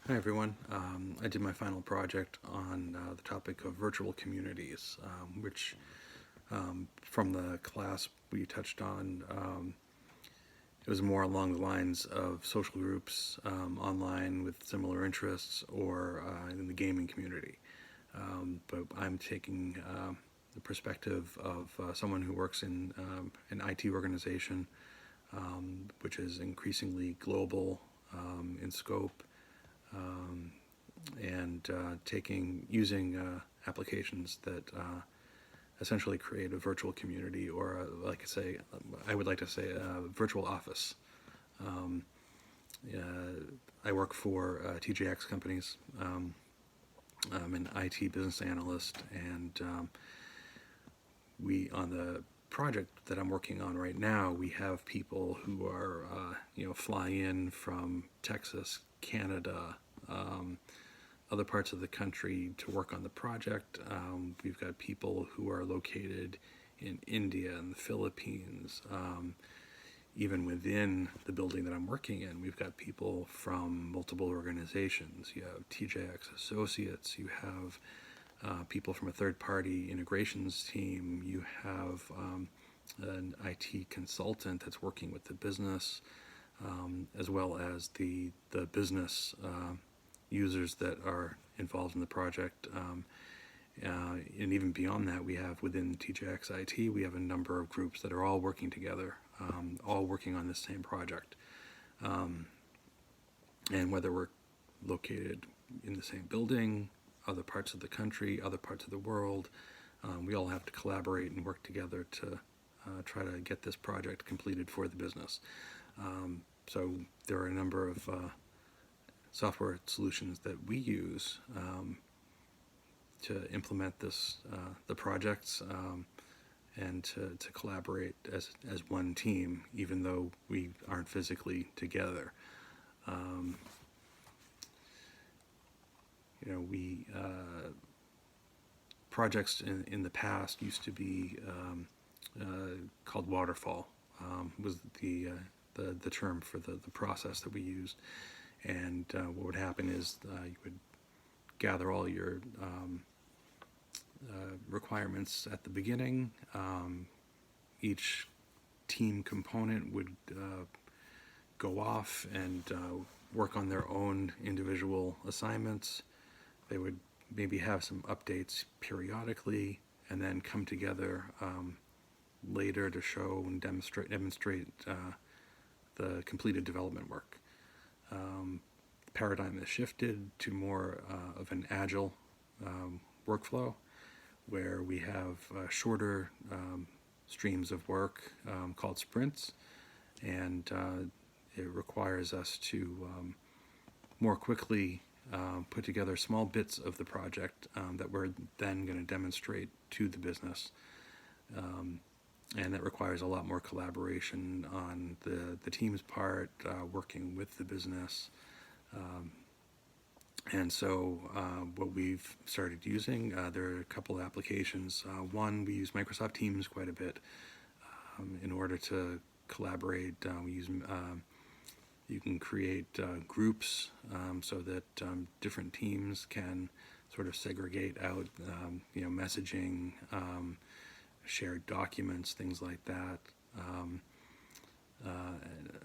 Hi everyone. I did my final project on the topic of virtual communities, which from the class we touched on, it was more along the lines of social groups online with similar interests or in the gaming community. But I'm taking the perspective of someone who works in an IT organization, which is increasingly global in scope, um, and using applications that essentially create a virtual community, or I would like to say a virtual office. Um, I work for TJX companies. I'm an IT business analyst, and we on the project that I'm working on right now, we have people who are fly in from Texas, Canada, other parts of the country to work on the project. We've got people who are located in India and the Philippines. Even within the building that I'm working in, we've got people from multiple organizations. You have TJX Associates, you have people from a third-party integrations team, you have an IT consultant that's working with the business, as well as the business users that are involved in the project. And even beyond that, we have within TJX IT, we have a number of groups that are all working together, all working on the same project. And whether we're located in the same building, other parts of the country, other parts of the world, we all have to collaborate and work together to try to get this project completed for the business. So there are a number of software solutions that we use to implement the projects, and to collaborate as one team, even though we aren't physically together. Um, we projects in the past used to be called waterfall, was the term for the process that we used. And what would happen is you would gather all your requirements at the beginning. Each team component would go off and work on their own individual assignments. They would maybe have some updates periodically, and then come together later to show and demonstrate the completed development work. The paradigm has shifted to more of an agile workflow, where we have shorter streams of work called sprints, and it requires us to more quickly put together small bits of the project that we're then going to demonstrate to the business. And that requires a lot more collaboration on the team's part, working with the business. And so what we've started using, there are a couple of applications. One, we use Microsoft Teams quite a bit in order to collaborate. We use you can create groups so that different teams can sort of segregate out, messaging, shared documents, things like that.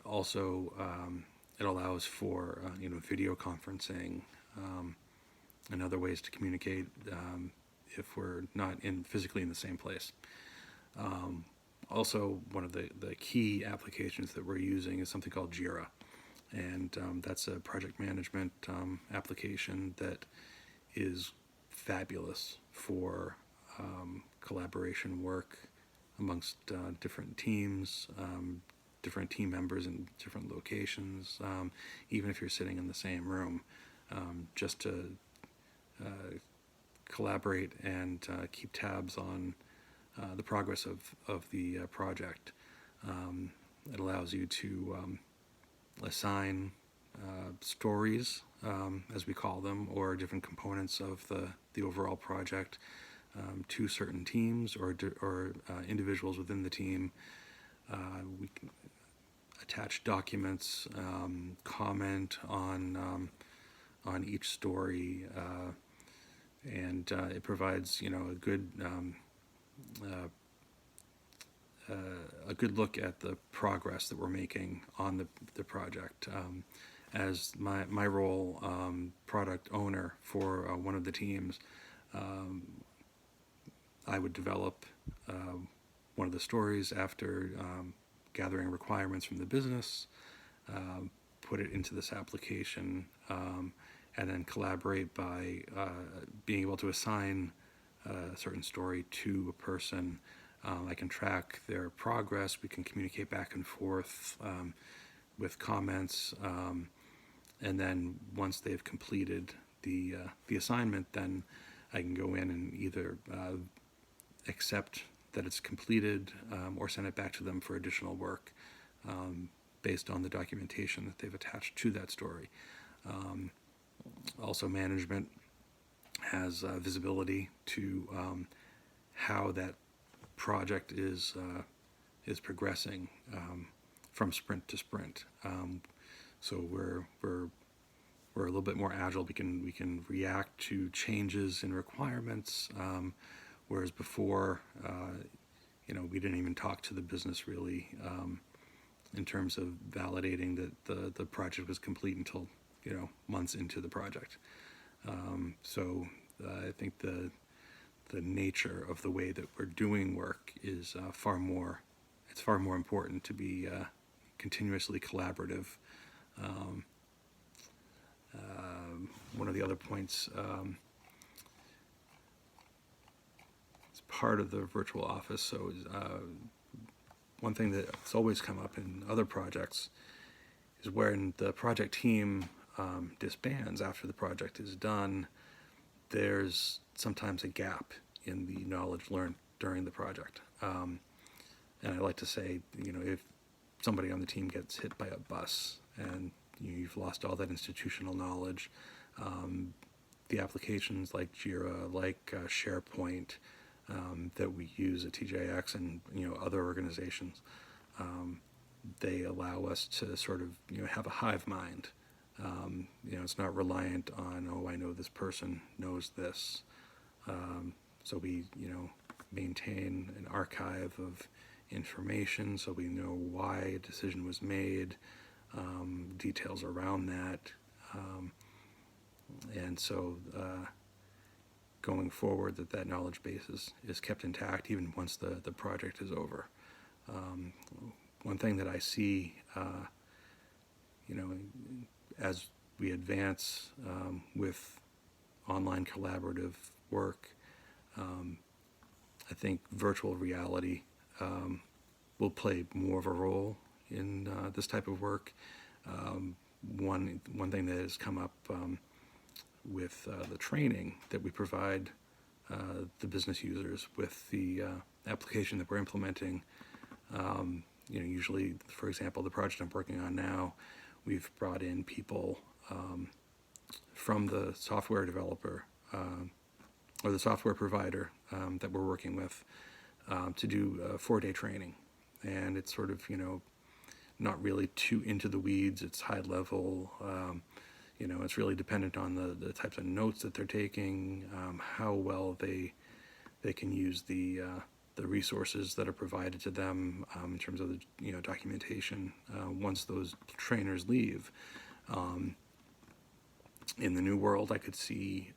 Also, it allows for video conferencing and other ways to communicate if we're not physically in the same place. Also, one of the key applications that we're using is something called Jira, and that's a project management application that is fabulous for collaboration work amongst different teams, different team members in different locations, even if you're sitting in the same room, just to collaborate and keep tabs on the progress of the project. It allows you to assign stories, as we call them, or different components of the overall project to certain teams or individuals within the team. We can attach documents, comment on on each story, and it provides a good look at the progress that we're making on the project. As my role, product owner for one of the teams, I would develop one of the stories after gathering requirements from the business, put it into this application, and then collaborate by being able to assign a certain story to a person. I can track their progress. We can communicate back and forth with comments, and then once they've completed the assignment, then I can go in and either accept that it's completed or send it back to them for additional work based on the documentation that they've attached to that story. Also, management has visibility to how that project is progressing from sprint to sprint. So we're a little bit more agile. We can react to changes in requirements, whereas before, we didn't even talk to the business really in terms of validating that the project was complete until months into the project. So I think the nature of the way that we're doing work is far more important to be continuously collaborative. One of the other points, it's part of the virtual office. So one thing that's always come up in other projects is when the project team disbands after the project is done, there's sometimes a gap in the knowledge learned during the project. And I like to say, if somebody on the team gets hit by a bus and you've lost all that institutional knowledge, the applications like Jira, like SharePoint that we use at TJX and other organizations, they allow us to sort of have a hive mind. It's not reliant on, I know this person knows this. So we maintain an archive of information so we know why a decision was made, details around that, and so going forward that knowledge base is kept intact even once the project is over. One thing that I see as we advance with online collaborative work, I think virtual reality will play more of a role in this type of work. One thing that has come up with the training that we provide the business users with the application that we're implementing. Usually, for example, the project I'm working on now, we've brought in people from the software developer or the software provider that we're working with to do a 4-day training. And it's sort of, not really too into the weeds. It's high level. It's really dependent on the types of notes that they're taking, how well they can use the resources that are provided to them in terms of the documentation once those trainers leave. In the new world, I could see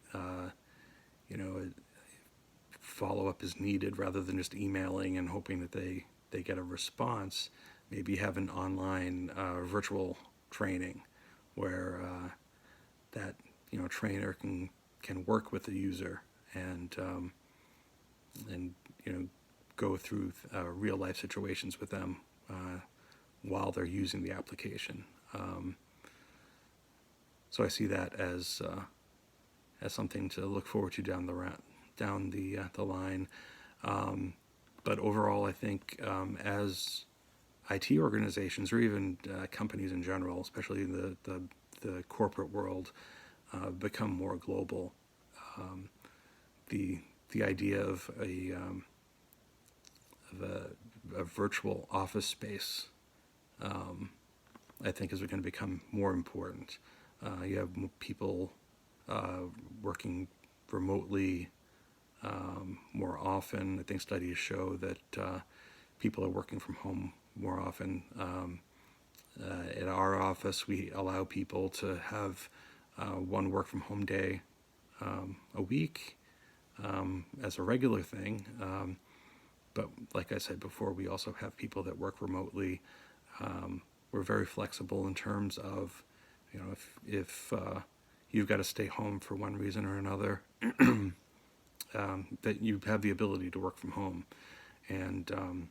follow-up is needed rather than just emailing and hoping that they get a response. Maybe have an online virtual training where that trainer can work with the user and go through real life situations with them while they're using the application. So I see that as something to look forward to down the line. But overall, I think as IT organizations or even companies in general, especially the corporate world, become more global, the idea of a virtual office space, I think, is going to become more important. You have people working remotely more often. I think studies show that people are working from home more often. At our office, we allow people to have one work from home day a week as a regular thing. But like I said before, we also have people that work remotely. We're very flexible in terms of, if you've got to stay home for one reason or another, that you have the ability to work from home. And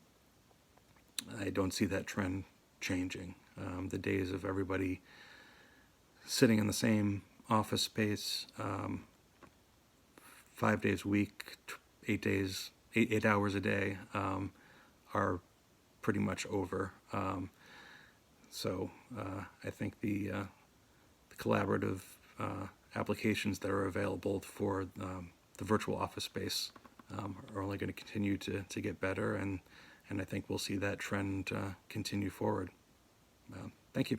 I don't see that trend changing. The days of everybody sitting in the same office space 5 days a week, 8 hours a day, are pretty much over. So I think the collaborative applications that are available for the virtual office space are only going to continue to get better, and I think we'll see that trend continue forward. Thank you.